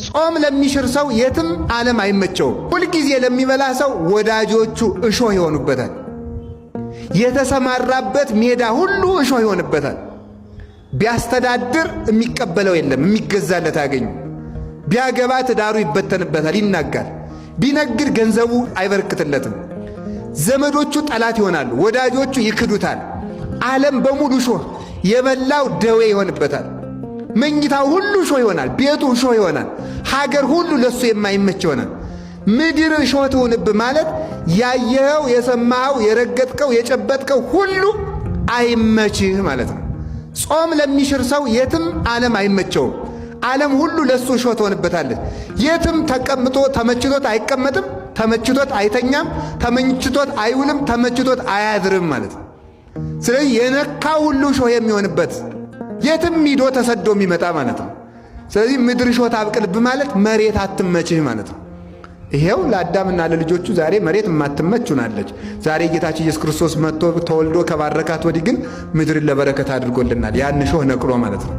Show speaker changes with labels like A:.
A: ጾም ለሚሽር ሰው የትም ዓለም አይመቸውም። ሁልጊዜ ለሚበላ ሰው ወዳጆቹ እሾህ ይሆኑበታል። የተሰማራበት ሜዳ ሁሉ እሾህ ይሆንበታል። ቢያስተዳድር የሚቀበለው የለም፣ የሚገዛለት አያገኙ። ቢያገባ ትዳሩ ይበተንበታል፣ ይናጋል። ቢነግድ ገንዘቡ አይበረክትለትም። ዘመዶቹ ጠላት ይሆናሉ፣ ወዳጆቹ ይክዱታል። ዓለም በሙሉ እሾህ፣ የበላው ደዌ ይሆንበታል። መኝታው ሁሉ እሾህ ይሆናል፣ ቤቱ እሾህ ይሆናል። ሀገር ሁሉ ለሱ የማይመች ይሆናል። ምድር እሾህ ትሁንብ ማለት ያየኸው፣ የሰማኸው፣ የረገጥከው፣ የጨበጥከው ሁሉ አይመችህ ማለት ነው። ጾም ለሚሽር ሰው የትም ዓለም አይመቸውም። ዓለም ሁሉ ለሱ እሾህ ትሆንበታለች። የትም ተቀምጦ ተመችቶት አይቀመጥም፣ ተመችቶት አይተኛም፣ ተመችቶት አይውልም፣ ተመችቶት አያድርም ማለት ነው። ስለዚህ የነካው ሁሉ እሾህ የሚሆንበት የትም ሂዶ ተሰዶ የሚመጣ ማለት ነው። ስለዚህ ምድር እሾህ ታብቅልብ ማለት መሬት አትመችህ ማለት ነው። ይሄው ለአዳምና ለልጆቹ ዛሬ መሬት የማትመች ሆናለች። ዛሬ ጌታችን ኢየሱስ ክርስቶስ መጥቶ ተወልዶ ከባረካት ወዲህ ግን ምድርን ለበረከት አድርጎልናል። ያን እሾህ ነቅሎ ማለት ነው።